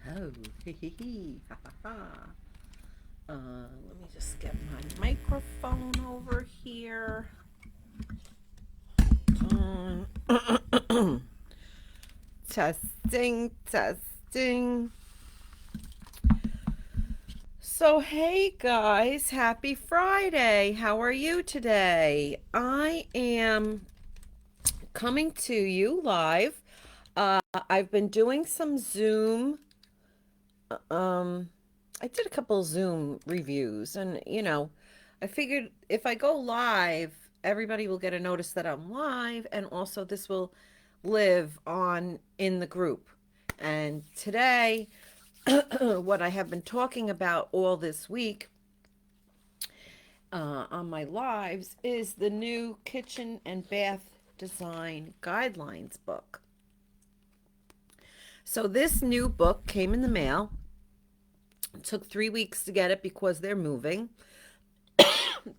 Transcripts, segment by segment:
Oh, hee hee hee, ha ha ha. Let me just get my microphone over here. Um, testing, testing. So, hey guys, happy Friday. How are you today? I am coming to you live. I've been doing some Zoom. Um, I did a couple Zoom reviews, and I figured if I go live, everybody will get a notice that I'm live, and also this will live on in the group. And today, what I have been talking about all this week on my lives is the new kitchen and bath design guidelines book. So this new book came in the mail. It took 3 weeks to get it because they're moving.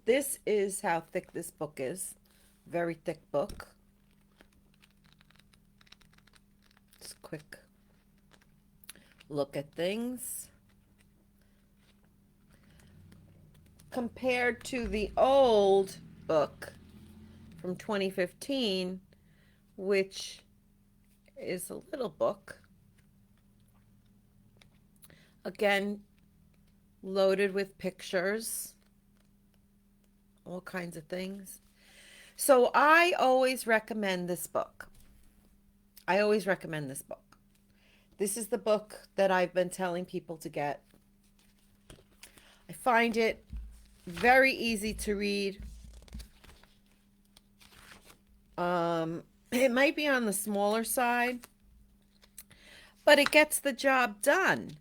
This is how thick this book is. Very thick book. Just a quick look at things. Compared to the old book from 2015, which is a little book. Again, loaded with pictures, all kinds of things. So I always recommend this book. I always recommend this book. This is the book that I've been telling people to get. I find it very easy to read. It might be on the smaller side, but it gets the job done.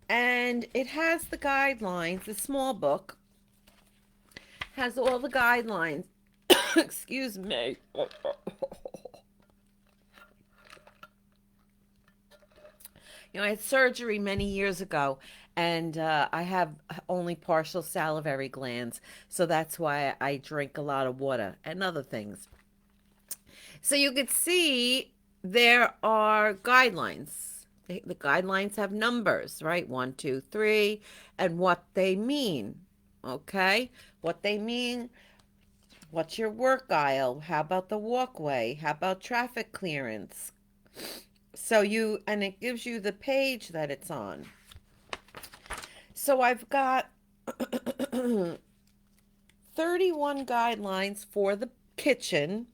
And it has the guidelines. The small book has all the guidelines. Excuse me. I had surgery many years ago, and I have only partial salivary glands, so that's why I drink a lot of water and other things. So you could see there are guidelines. The guidelines have numbers, right? 1, 2, 3, and what they mean. Okay? What they mean. What's your work aisle? How about the walkway? How about traffic clearance? And it gives you the page that it's on. So I've got 31 guidelines for the kitchen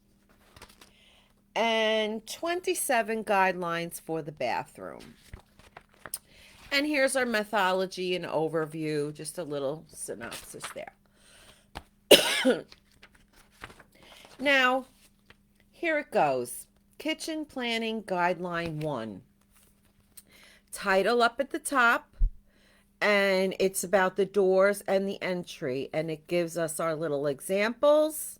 and 27 guidelines for the bathroom. And here's our methodology and overview, just a little synopsis there. Now, here it goes. Kitchen Planning Guideline 1. Title up at the top, and it's about the doors and the entry, and it gives us our little examples,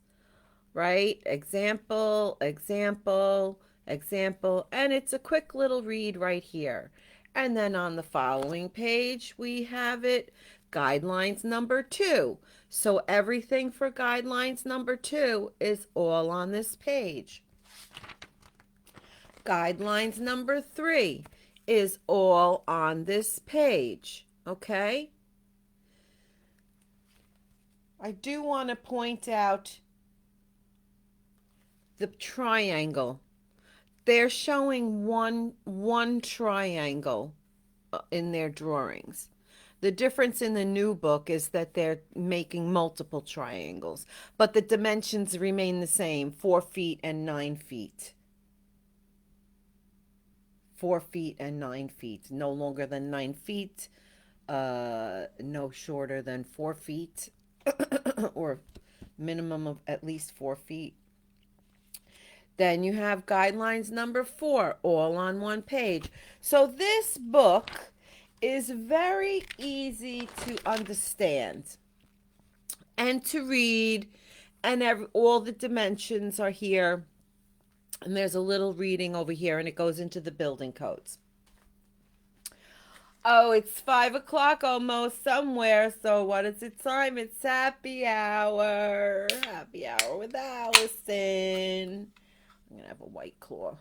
right? Example, example, example, and it's a quick little read right here. And then on the following page, we have it, guidelines number 2. So everything for guidelines number 2 is all on this page. Guidelines number 3 is all on this page, okay? I do want to point out the triangle. They're showing one triangle in their drawings. The difference in the new book is that they're making multiple triangles, but the dimensions remain the same, 4 feet and 9 feet. 4 feet and 9 feet, no longer than 9 feet, no shorter than 4 feet, or minimum of at least 4 feet. Then you have guidelines number 4, all on one page. So this book is very easy to understand and to read, and all the dimensions are here. And there's a little reading over here, and it goes into the building codes. Oh, it's 5 o'clock almost somewhere. So what is it time? It's happy hour. Happy hour with Allison. I'm going to have a White Claw.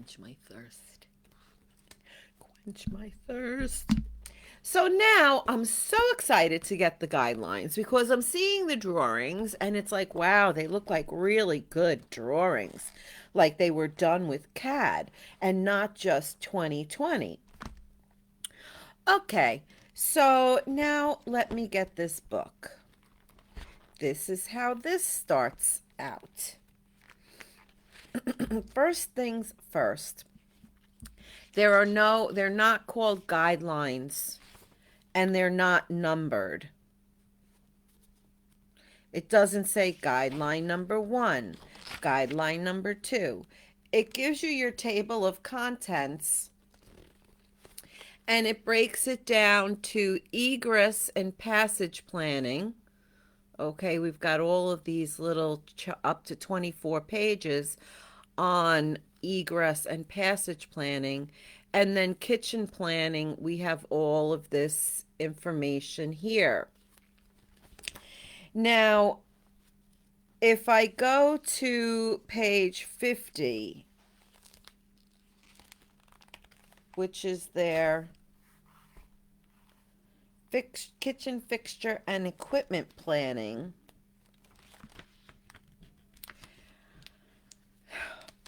Quench my thirst. Quench my thirst. So now I'm so excited to get the guidelines because I'm seeing the drawings and it's like, wow, they look like really good drawings. Like they were done with CAD and not just 2020. Okay, so now let me get this book. This is how this starts out. First things first. They're not called guidelines and they're not numbered. It doesn't say guideline number 1, guideline number 2. It gives you your table of contents and it breaks it down to egress and passage planning. Okay, we've got all of these little up to 24 pages on egress and passage planning. And then kitchen planning, we have all of this information here. Now, if I go to page 50, which is their kitchen fixture and equipment planning,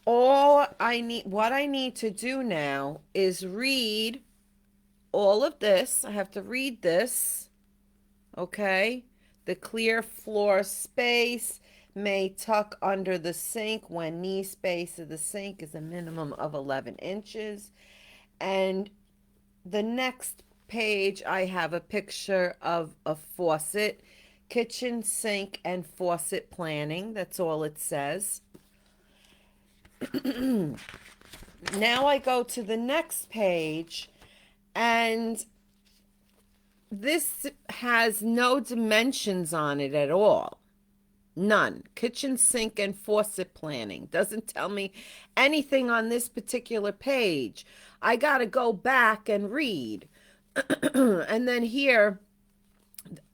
what I need to do now is read all of this. I have to read this, okay? The clear floor space may tuck under the sink when knee space of the sink is a minimum of 11 inches. And the next page, I have a picture of a faucet, kitchen sink and faucet planning. That's all it says. Now I go to the next page and this has no dimensions on it at all. None. Kitchen sink and faucet planning. Doesn't tell me anything on this particular page. I got to go back and read. And then here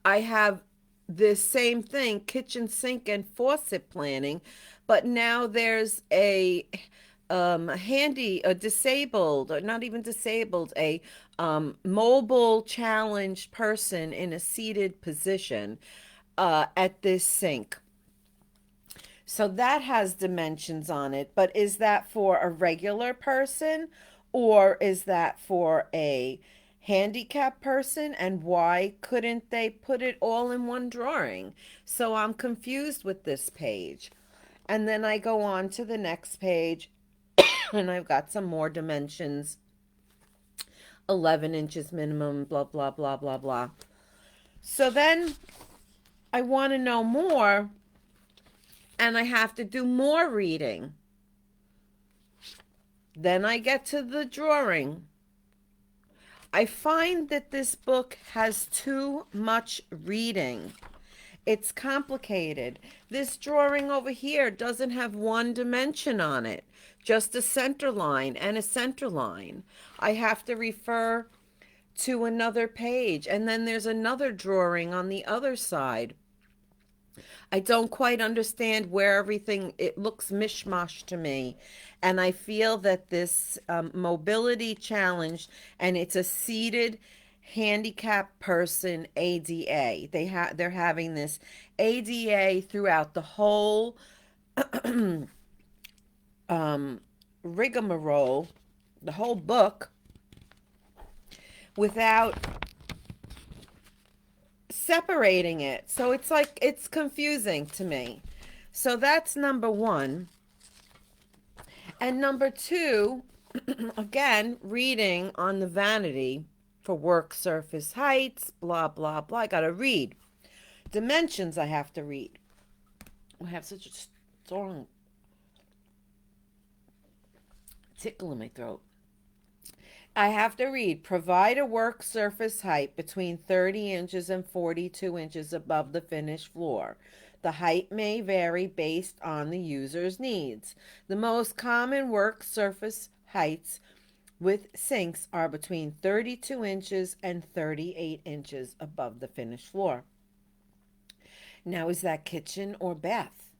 I have this same thing, kitchen sink and faucet planning, but now there's a disabled, or not even disabled, a mobile challenged person in a seated position at this sink. So that has dimensions on it, but is that for a regular person or is that for a handicapped person? And why couldn't they put it all in one drawing? So I'm confused with this page. And then I go on to the next page and I've got some more dimensions. 11 inches minimum, blah, blah, blah, blah, blah. So then I want to know more and I have to do more reading. Then I get to the drawing. I find that this book has too much reading. It's complicated. This drawing over here doesn't have one dimension on it, just a center line and a center line. I have to refer to another page, and then there's another drawing on the other side. I don't quite understand where everything, it looks mishmash to me. And I feel that this mobility challenge, and it's a seated handicapped person ADA. They're having this ADA throughout the whole rigmarole, the whole book, without separating it. So it's like, it's confusing to me. So that's number 1. And number 2, again, reading on the vanity for work surface heights, blah, blah, blah. I got to read. Dimensions I have to read. I have such a strong tickle in my throat. I have to read, provide a work surface height between 30 inches and 42 inches above the finished floor. The height may vary based on the user's needs. The most common work surface heights with sinks are between 32 inches and 38 inches above the finished floor. Now, is that kitchen or bath?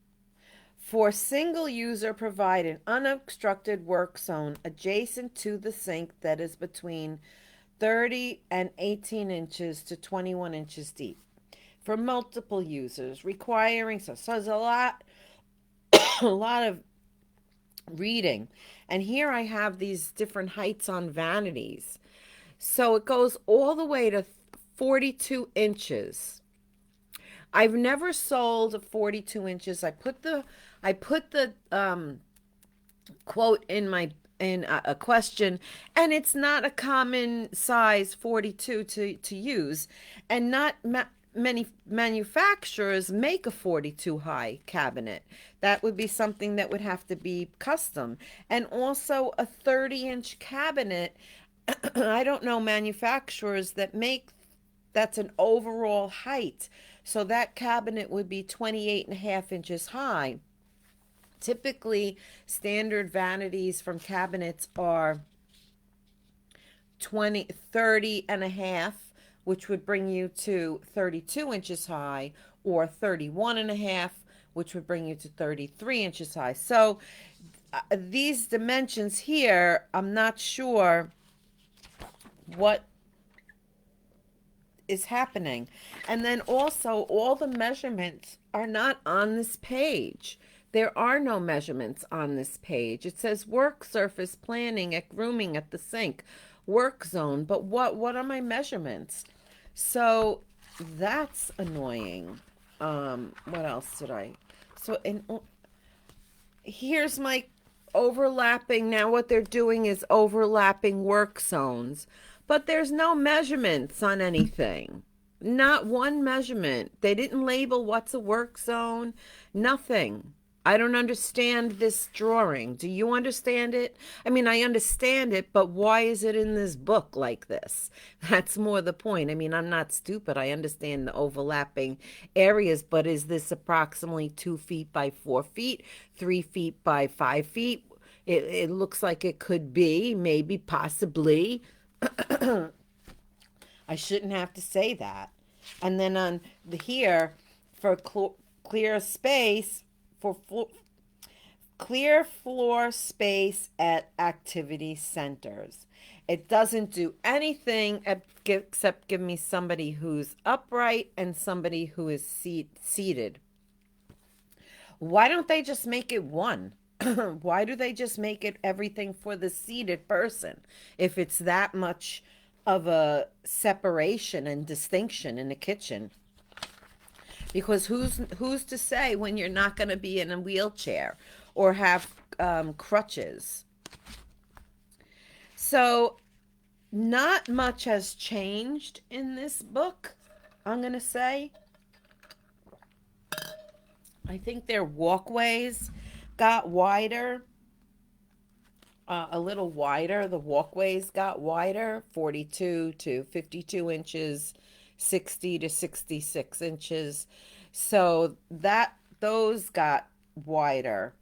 For single user, provide an unobstructed work zone adjacent to the sink that is between 30 and 18 inches to 21 inches deep. For multiple users, requiring so there's a lot of reading. And here I have these different heights on vanities. So it goes all the way to 42 inches. I've never sold 42 inches. I put the quote in my in a question, and it's not a common size 42 to use, and not many manufacturers make a 42 high cabinet. That would be something that would have to be custom. And also a 30-inch cabinet. I don't know manufacturers that make that's an overall height. So that cabinet would be 28 and a half inches high. Typically, standard vanities from cabinets are 20, 30 and a half, which would bring you to 32 inches high, or 31 and a half, which would bring you to 33 inches high. So these dimensions here, I'm not sure what is happening. And then also, all the measurements are not on this page. There are no measurements on this page. It says work surface planning at grooming at the sink, work zone, but what are my measurements? So that's annoying. What else did I? So here's my overlapping. Now what they're doing is overlapping work zones, but there's no measurements on anything. Not one measurement. They didn't label what's a work zone. Nothing. I don't understand this drawing. Do you understand it? I mean, I understand it, but why is it in this book like this? That's more the point. I mean, I'm not stupid. I understand the overlapping areas, but is this approximately 2 feet by 4 feet, 3 feet by 5 feet? It looks like it could be, maybe, possibly. I shouldn't have to say that. And then on the here, for clear space, for clear floor space at activity centers. It doesn't do anything except give me somebody who's upright and somebody who is seated. Why don't they just make it one? Why do they just make it everything for the seated person if it's that much of a separation and distinction in the kitchen? Because who's to say when you're not going to be in a wheelchair or have crutches? So not much has changed in this book, I'm going to say. I think their walkways got wider, a little wider. The walkways got wider, 42 to 52 inches, 60 to 66 inches. So those got wider.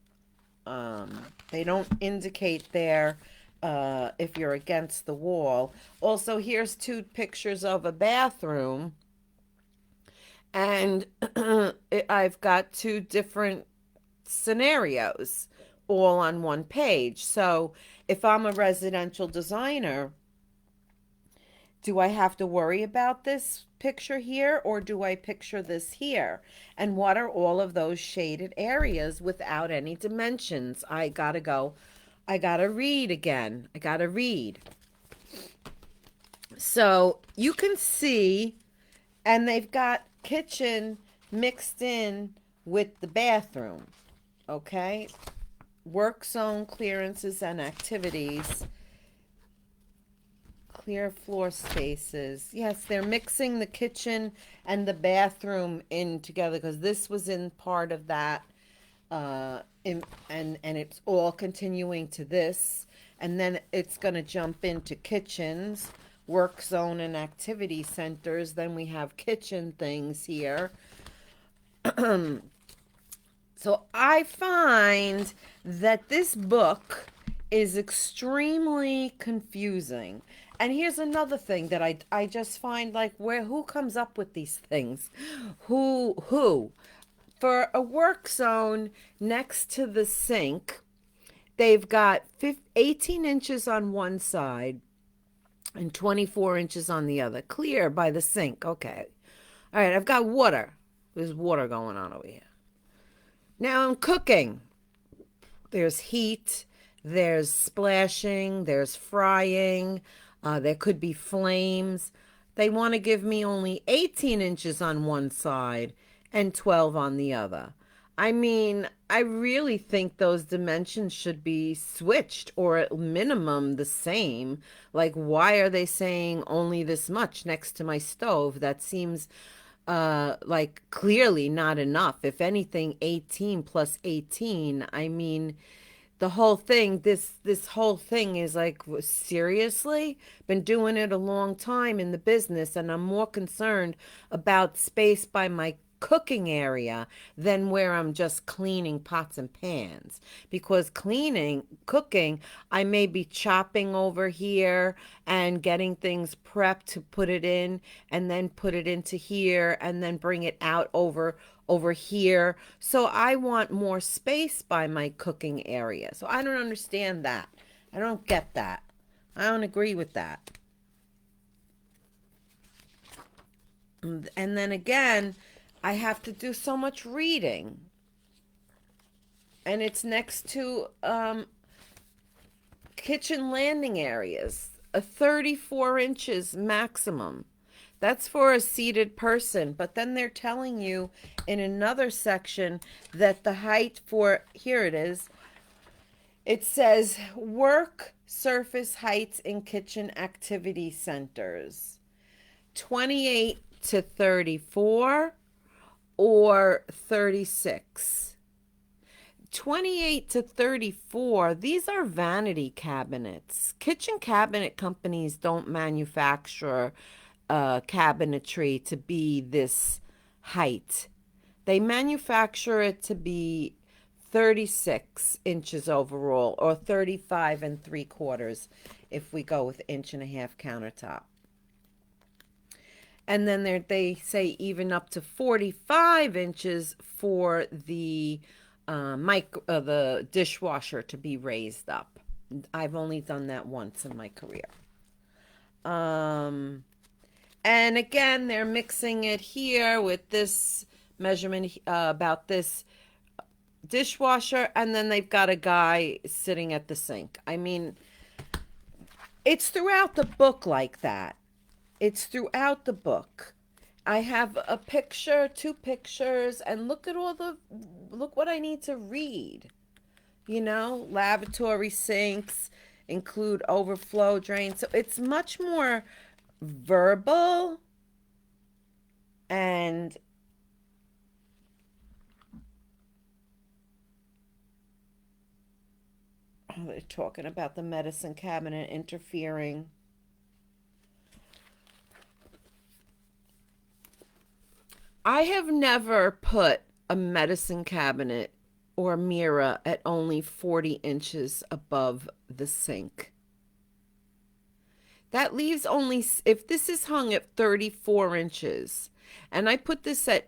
They don't indicate there if you're against the wall. Also, here's 2 pictures of a bathroom. And I've got 2 different scenarios all on one page. So if I'm a residential designer, do I have to worry about this picture here, or do I picture this here? And what are all of those shaded areas without any dimensions? I gotta read again. I gotta read. So you can see, and they've got kitchen mixed in with the bathroom. Okay, work zone clearances and activities, clear floor spaces. Yes, they're mixing the kitchen and the bathroom in together because this was in part of that, and it's all continuing to this, and then it's going to jump into kitchens, work zone and activity centers. Then we have kitchen things here. So I find that this book is extremely confusing. And here's another thing that I just find, like, who comes up with these things? Who? For a work zone next to the sink, they've got 18 inches on one side and 24 inches on the other. Clear by the sink. Okay. All right, I've got water. There's water going on over here. Now I'm cooking. There's heat, there's splashing, there's frying, there could be flames. They want to give me only 18 inches on one side and 12 on the other. I mean, I really think those dimensions should be switched or at minimum the same. Like, why are they saying only this much next to my stove? That seems like clearly not enough. If anything, 18 plus 18, I mean, the whole thing, this whole thing is like, seriously? Been doing it a long time in the business, and I'm more concerned about space by my cooking area than where I'm just cleaning pots and pans. Because cooking, I may be chopping over here and getting things prepped to put it in and then put it into here and then bring it out over here. So I want more space by my cooking area. So I don't understand that. I don't get that. I don't agree with that. And then again, I have to do so much reading. And it's next to kitchen landing areas, a 34 inches maximum. That's for a seated person. But then they're telling you in another section that the height for, here it is, it says work surface heights in kitchen activity centers 28 to 34 or 36. 28 to 34, these are vanity cabinets. Kitchen cabinet companies don't manufacture cabinetry to be this height. They manufacture it to be 36 inches overall, or 35 and 3/4 if we go with 1.5 countertop. And then they say even up to 45 inches for the the dishwasher to be raised up. I've only done that once in my career. And again, they're mixing it here with this measurement about this dishwasher, and then they've got a guy sitting at the sink. I mean, it's throughout the book like that. It's throughout the book. I have a picture, 2 pictures, and look what I need to read. You know, lavatory sinks include overflow drains. So it's much more verbal and they're talking about the medicine cabinet interfering. I have never put a medicine cabinet or mirror at only 40 inches above the sink. That leaves only, if this is hung at 34 inches and I put this at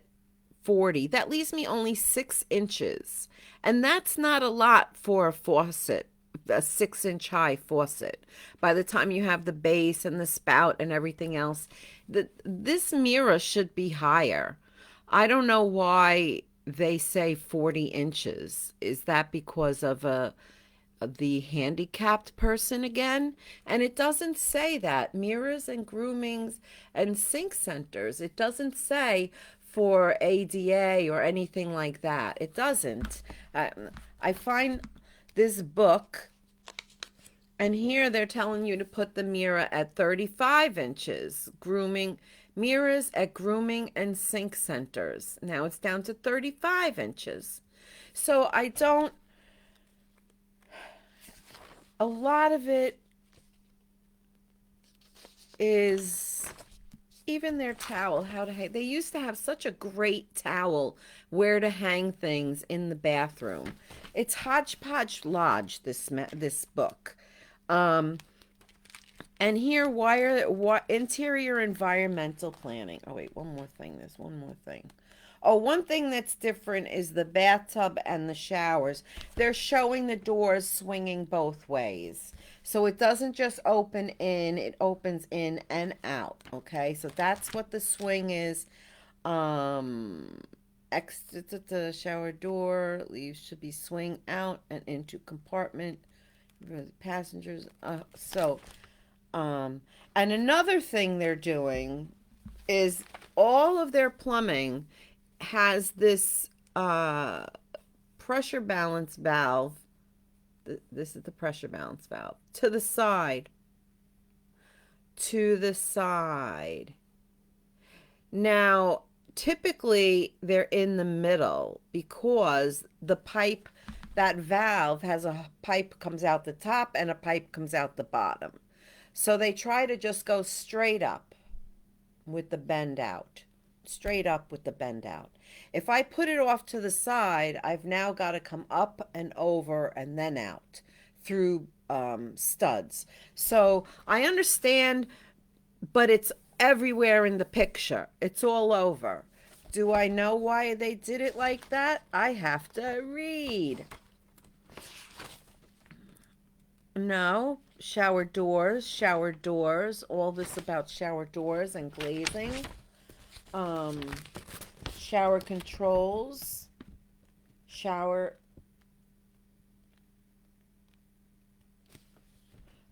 40, that leaves me only 6 inches. And that's not a lot for a faucet, a 6-inch high faucet. By the time you have the base and the spout and everything else, this mirror should be higher. I don't know why they say 40 inches. Is that because of the handicapped person again? And it doesn't say that. Mirrors and groomings and sink centers, it doesn't say for ADA or anything like that. It doesn't. I find this book, and here they're telling you to put the mirror at 35 inches. Grooming mirrors at grooming and sink centers. Now it's down to 35 inches. So I don't, a lot of it is even their towel, how to hang. They used to have such a great towel where to hang things in the bathroom. It's hodgepodge lodge, this book. And here, interior environmental planning. Oh, wait, one more thing. There's one more thing. Oh, one thing that's different is the bathtub and the showers. They're showing the doors swinging both ways. So it doesn't just open in, it opens in and out. Okay, so that's what the swing is. Um, exit the shower door, leaves should be swing out and into compartment for the passengers. And another thing they're doing is all of their plumbing has this pressure balance valve. This is the pressure balance valve to the side. To the side. Now, typically they're in the middle because the pipe, that valve has a pipe comes out the top and a pipe comes out the bottom. So they try to just go straight up with the bend out. Straight up with the bend out. If I put it off to the side, I've now got to come up and over and then out through studs. So I understand, but it's everywhere in the picture. It's all over. Do I know why they did it like that? I have to read. No, shower doors, all this about shower doors and glazing. Um, shower controls, shower.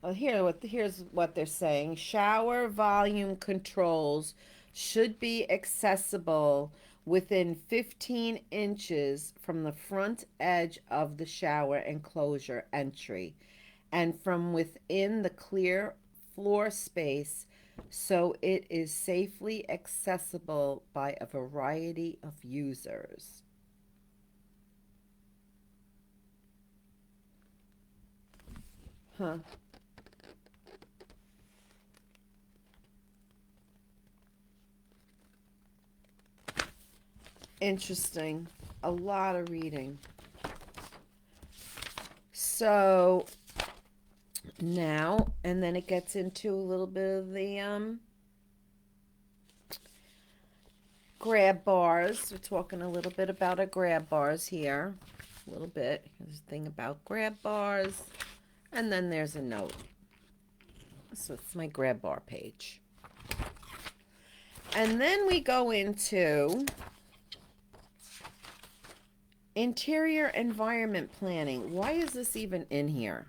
Oh, here's what they're saying. Shower volume controls should be accessible within 15 inches from the front edge of the shower enclosure entry and from within the clear floor space so it is safely accessible by a variety of users. Huh. Interesting. A lot of reading. So now, and then it gets into a little bit of the grab bars. We're talking a little bit about our grab bars here. A little bit. There's a thing about grab bars. And then there's a note. So it's my grab bar page. And then we go into interior environment planning. Why is this even in here?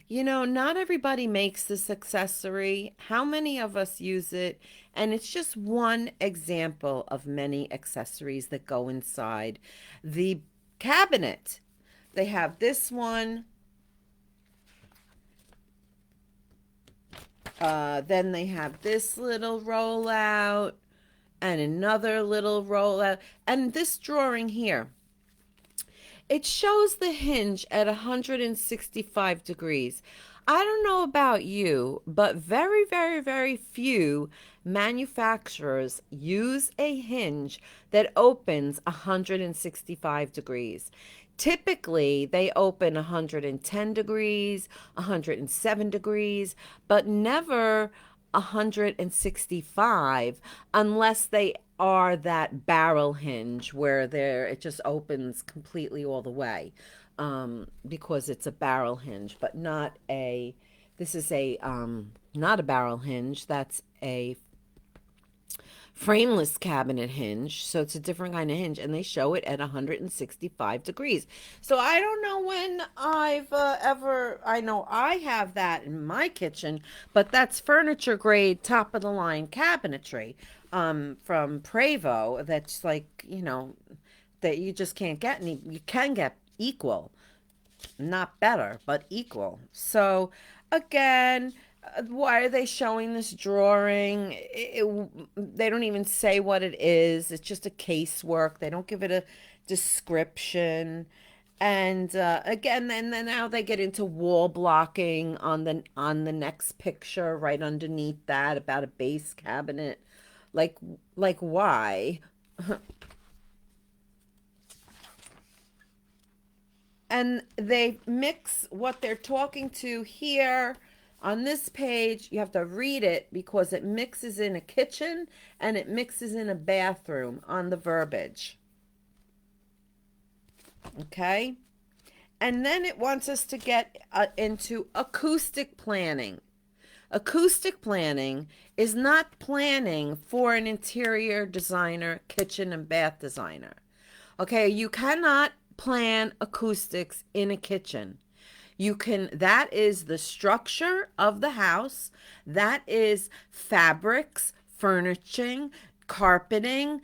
You know, not everybody makes this accessory. How many of us use it? And it's just one example of many accessories that go inside the cabinet. They have this one. Then they have this little rollout and another little rollout. And this drawing here, it shows the hinge at 165 degrees. I don't know about you, but very, very, very few manufacturers use a hinge that opens 165 degrees. Typically, they open 110 degrees, 107 degrees, but never 165 unless they are that barrel hinge where it just opens completely all the way, because it's a barrel hinge, but not a, this is a, not a barrel hinge, that's a frameless cabinet hinge. So it's a different kind of hinge, and they show it at 165 degrees. So I don't know when I've I know I have that in my kitchen, but that's furniture grade, top of the line cabinetry from Prevo. That's like, that you just can't get any, you can get equal, not better, but equal. So again, why are they showing this drawing? They don't even say what it is. It's just a casework. They don't give it a description. And again, then now they get into wall blocking on the next picture right underneath that about a base cabinet. Like like why? And they mix what they're talking to here On this page, you have to read it because it mixes in a kitchen and it mixes in a bathroom on the verbiage. Okay? And then it wants us to get into acoustic planning. Acoustic planning is not planning for an interior designer, kitchen and bath designer. Okay, you cannot plan acoustics in a kitchen. You can, that is the structure of the house, that is fabrics, furnishing, carpeting,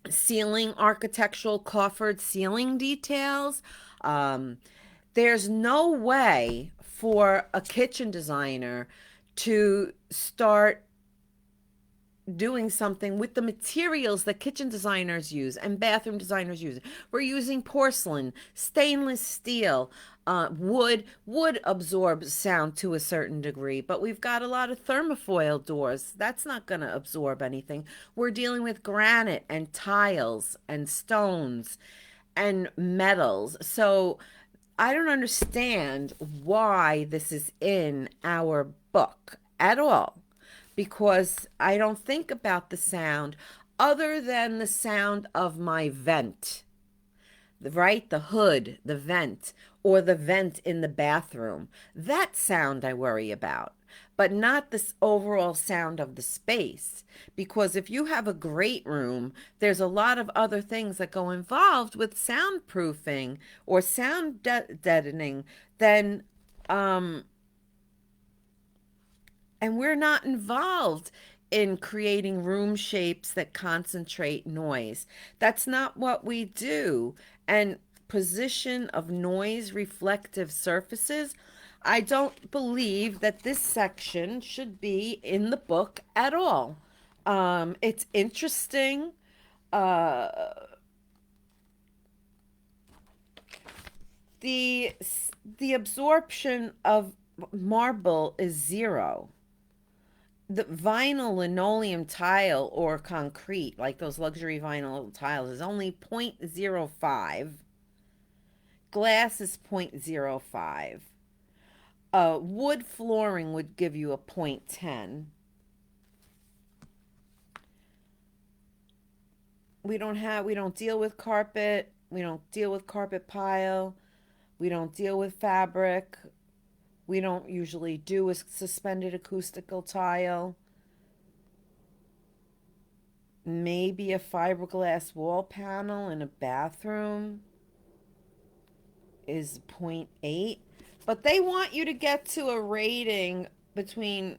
ceiling, architectural coffered ceiling details. Um, there's no way for a kitchen designer to start doing something with the materials that kitchen designers use and bathroom designers use. We're using porcelain, stainless steel, wood. Wood absorbs sound to a certain degree, but we've got a lot of thermofoil doors. That's not going to absorb anything. We're dealing with granite and tiles and stones and metals. So I don't understand why this is in our book at all, because I don't think about the sound other than the sound of my vent, right? The hood, the vent, or the vent in the bathroom. That sound I worry about, but not this overall sound of the space. Because if you have a great room, there's a lot of other things that go involved with soundproofing or sound deadening than and we're not involved in creating room shapes that concentrate noise. That's not what we do. And position of noise reflective surfaces, I don't believe that this section should be in the book at all. It's interesting. Uh, the the absorption of marble is zero. The vinyl linoleum tile or concrete, like those luxury vinyl tiles, is only 0.05. Glass is 0.05. Wood flooring would give you a 0.10. We don't deal with carpet. We don't deal with carpet pile. We don't deal with fabric. We don't usually do a suspended acoustical tile. Maybe a fiberglass wall panel in a bathroom is 0.8. But they want you to get to a rating between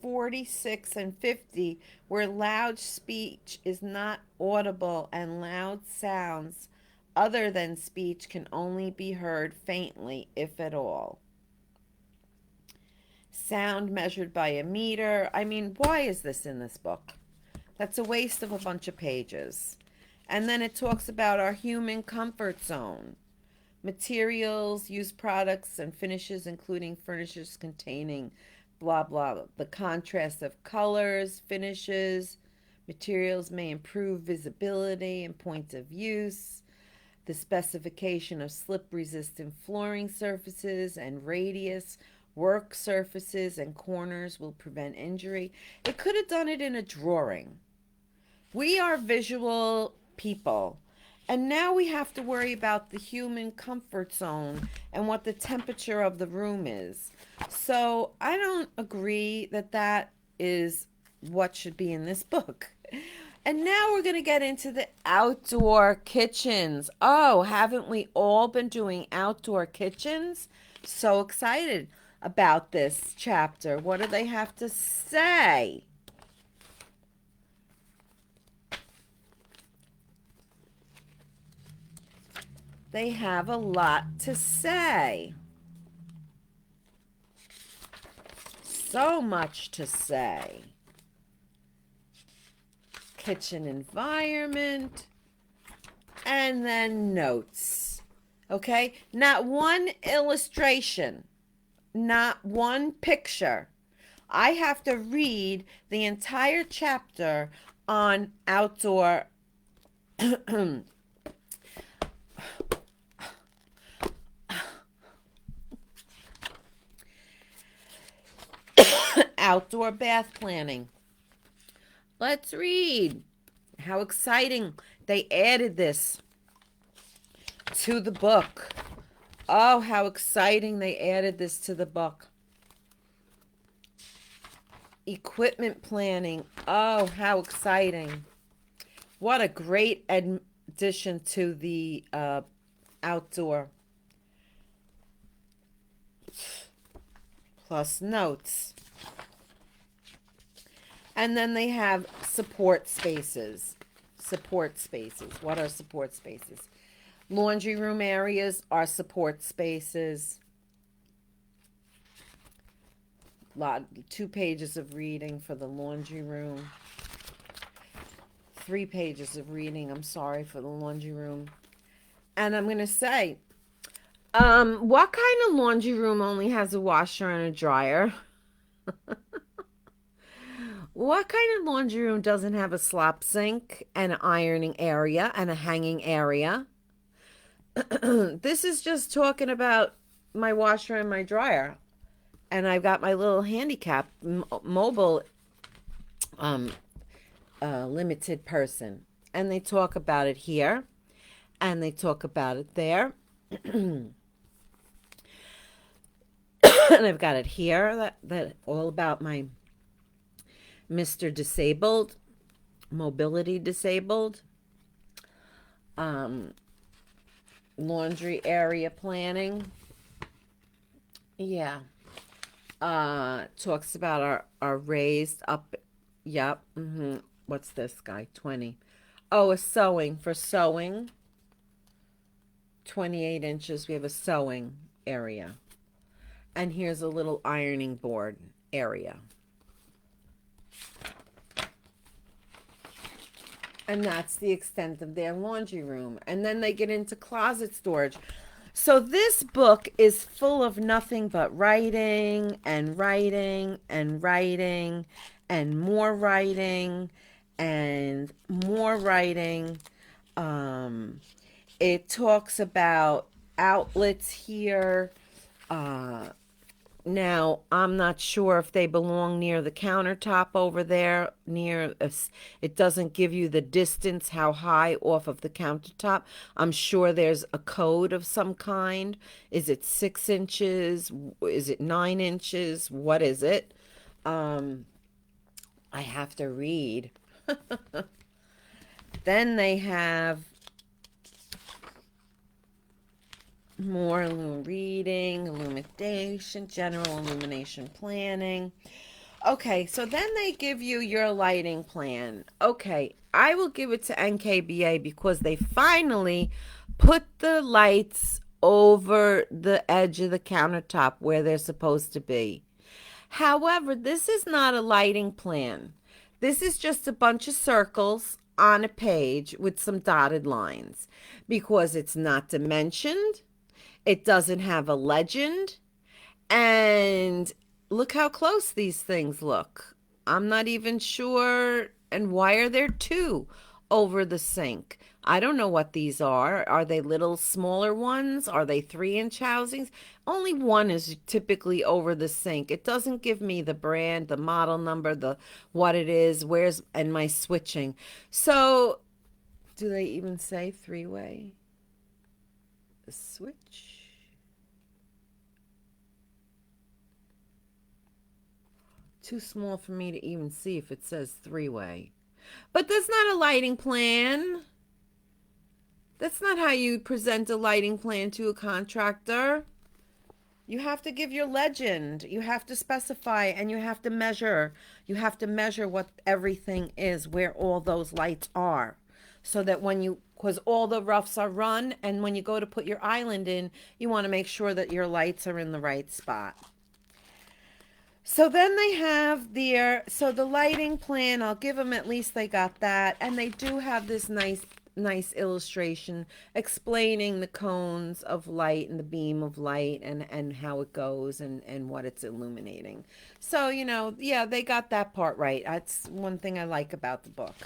46 and 50 where loud speech is not audible and loud sounds other than speech can only be heard faintly, if at all. Sound measured by a meter. I mean, why is this in this book? That's a waste of a bunch of pages. And then it talks about our human comfort zone. Materials, used products, and finishes, including furnishings containing blah, blah, blah. The contrast of colors, finishes, materials may improve visibility and points of use. The specification of slip-resistant flooring surfaces and radius work surfaces and corners will prevent injury. It could have done it in a drawing. We are visual people. And now we have to worry about the human comfort zone and what the temperature of the room is. So I don't agree that that is what should be in this book. And now we're going to get into the outdoor kitchens. Oh, haven't we all been doing outdoor kitchens? So excited about this chapter. What do they have to say? They have a lot to say. So much to say. Kitchen environment, and then notes. Okay? Not one illustration, not one picture. I have to read the entire chapter on outdoor outdoor bath planning. Let's read. How exciting. They added this to the book. Oh, how exciting they added this to the book. Equipment planning. Oh, how exciting. What a great addition to the outdoor. Plus notes. And then they have support spaces. Support spaces. What are support spaces? Laundry room areas are support spaces. 2 pages of reading for the laundry room. 3 pages of reading, I'm sorry, for the laundry room. And I'm going to say, what kind of laundry room only has a washer and a dryer? What kind of laundry room doesn't have a slop sink and an ironing area and a hanging area? This is just talking about my washer and my dryer. And I've got my little handicap mobile limited person. And they talk about it here. And they talk about it there. And I've got it here. That all about my Mr. Disabled, mobility disabled. Laundry area planning. Yeah. Talks about our raised up. Yep. What's this guy? 20. Oh, a sewing. For sewing. 28 inches. We have a sewing area. And here's a little ironing board area. And that's the extent of their laundry room. And then they get into closet storage. So this book is full of nothing but writing and writing and writing and more writing and more writing. It talks about outlets here. Now, I'm not sure if they belong near the countertop over there, it doesn't give you the distance, how high off of the countertop. I'm sure there's a code of some kind. Is it 6 inches? Is it 9 inches? What is it? I have to read. Then they have more reading, illumination, general illumination planning. Okay, so then they give you your lighting plan. Okay, I will give it to NKBA because they finally put the lights over the edge of the countertop where they're supposed to be. However, this is not a lighting plan. This is just a bunch of circles on a page with some dotted lines because it's not dimensioned. It doesn't have a legend. And look how close these things look. I'm not even sure. And why are there 2 over the sink? I don't know what these are. Are they little smaller ones? Are they 3-inch housings? Only one is typically over the sink. It doesn't give me the brand, the model number, the what it is, and my switching. So, do they even say 3-way? Switch. Too small for me to even see if it says 3-way. But that's not a lighting plan. That's not how you present a lighting plan to a contractor. You have to give your legend. You have to specify and you have to measure. You have to measure what everything is, where all those lights are. So that because all the roughs are run, and when you go to put your island in, you want to make sure that your lights are in the right spot. So then they have so the lighting plan, I'll give them at least they got that. And they do have this nice illustration explaining the cones of light and the beam of light and how it goes and what it's illuminating. So, yeah, they got that part right. That's one thing I like about the book.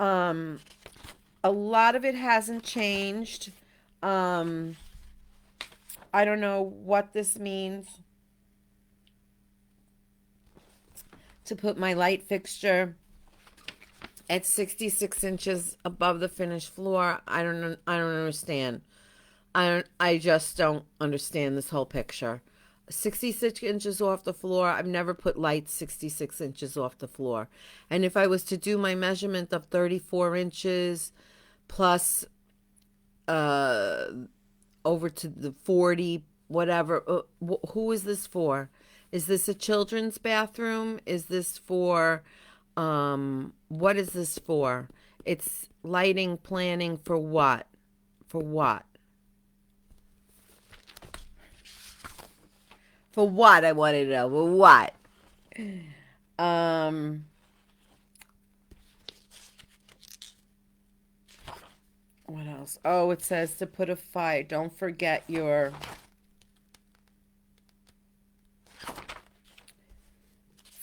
A lot of it hasn't changed. I don't know what this means. to put my light fixture at 66 inches above the finished floor. I don't understand. I just don't understand this whole picture. 66 inches off the floor. I've never put lights 66 inches off the floor. And if I was to do my measurement of 34 inches plus uh over to the 40 whatever, who is this for? Is this a children's bathroom? Is this for what is this for? It's lighting planning for what? For what? For what? I want to know. For what? Um, what else? Oh, it says to put a fire. Don't forget your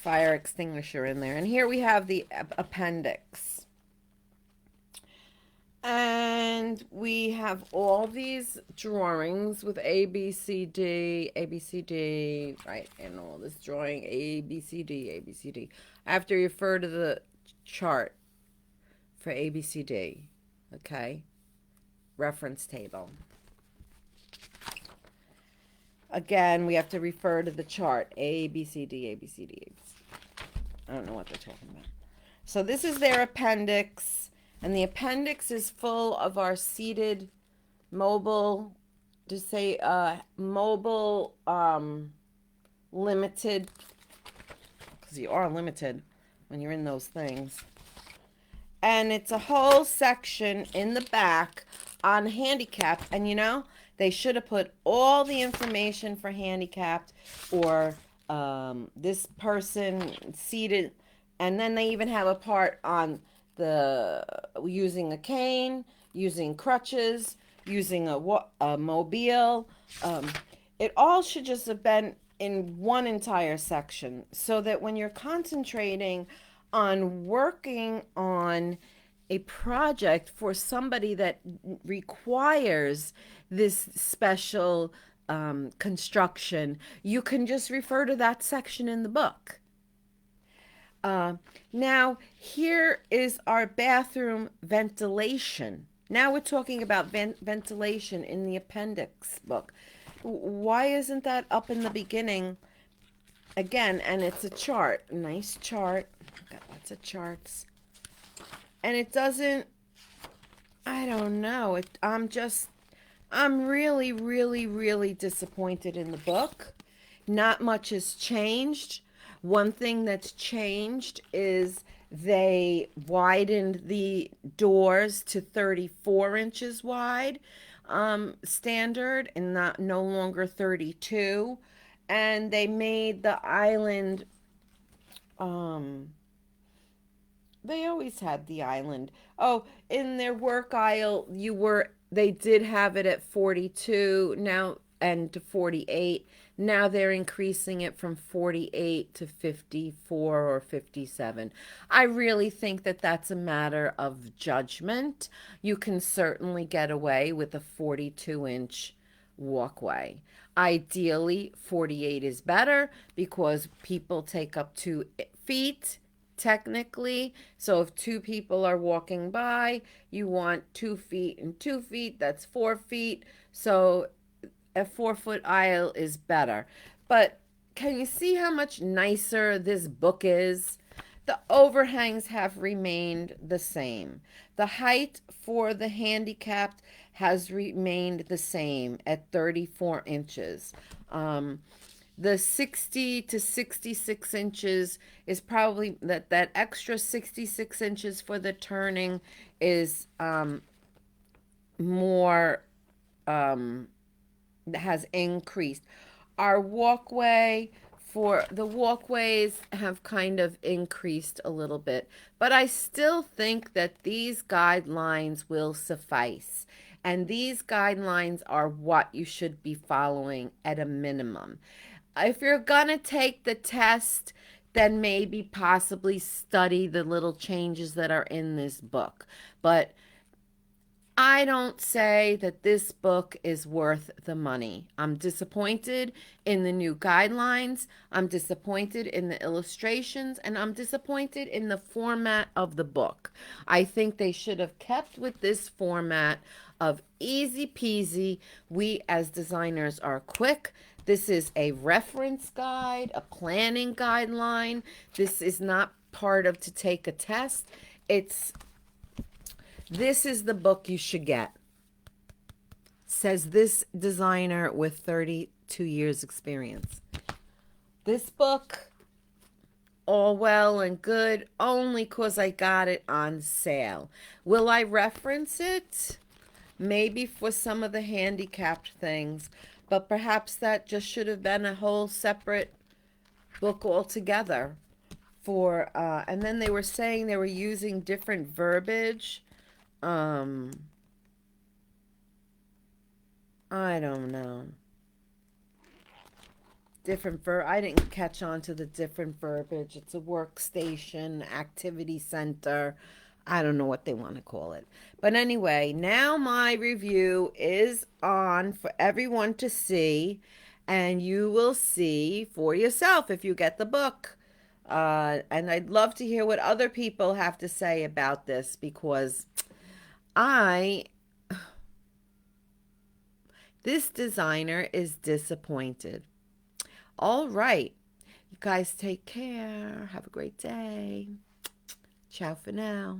fire extinguisher in there. And here we have the appendix. And we have all these drawings with A, B, C, D, A, B, C, D, right? And all this drawing, A, B, C, D, A, B, C, D. I have to refer to the chart for A, B, C, D, okay? Reference table. Again, we have to refer to the chart, A, B, C, D, A, B, C, D, A, B, C. I don't know what they're talking about. So this is their appendix. And the appendix is full of our seated mobile, just say mobile limited, because you are limited when you're in those things. And it's a whole section in the back on handicapped. And you know, they should have put all the information for handicapped or this person seated. And then they even have a part on the using a cane, using crutches, using a mobile. It all should just have been in one entire section so that when you're concentrating on working on a project for somebody that requires this special construction, you can just refer to that section in the book. Now, here is our bathroom ventilation. Now we're talking about ventilation in the appendix book. Why isn't that up in the beginning? Again, and it's a chart. Nice chart. Got lots of charts. And it doesn't, I don't know. I'm really, really, really disappointed in the book. Not much has changed. One thing that's changed is they widened the doors to 34 inches wide, standard, and no longer 32. And they made the island, they always had the island. Oh, in their work aisle, they did have it at 42 now and to 48. Now they're increasing it from 48 to 54 or 57. I really think that that's a matter of judgment. You can certainly get away with a 42-inch walkway. Ideally, 48 is better because people take up 2 feet technically. So if 2 people are walking by, you want 2 feet and 2 feet, that's 4 feet. So a 4-foot aisle is better. But can you see how much nicer this book is? The overhangs have remained the same. The height for the handicapped has remained the same at 34 inches. The 60 to 66 inches is probably that extra 66 inches for the turning is more has increased. Our walkway for the walkways have kind of increased a little bit, but I still think that these guidelines will suffice. And these guidelines are what you should be following at a minimum. If you're going to take the test, then maybe possibly study the little changes that are in this book. But I don't say that this book is worth the money. I'm disappointed in the new guidelines. I'm disappointed in the illustrations, and I'm disappointed in the format of the book. I think they should have kept with this format of easy peasy. We as designers are quick. This is a reference guide, a planning guideline. This is not part of to take a test. It's this is the book you should get, says this designer with 32 years experience. This book, all well and good, only because I got it on sale. Will I reference it? Maybe for some of the handicapped things, but perhaps that just should have been a whole separate book altogether. And then they were saying they were using different verbiage. Um, I don't know. I didn't catch on to the different verbiage. It's a workstation, activity center. I don't know what they want to call it. But anyway, now my review is on for everyone to see, and you will see for yourself if you get the book. And I'd love to hear what other people have to say about this because I, this designer is disappointed. All right. You guys take care. Have a great day. Ciao for now.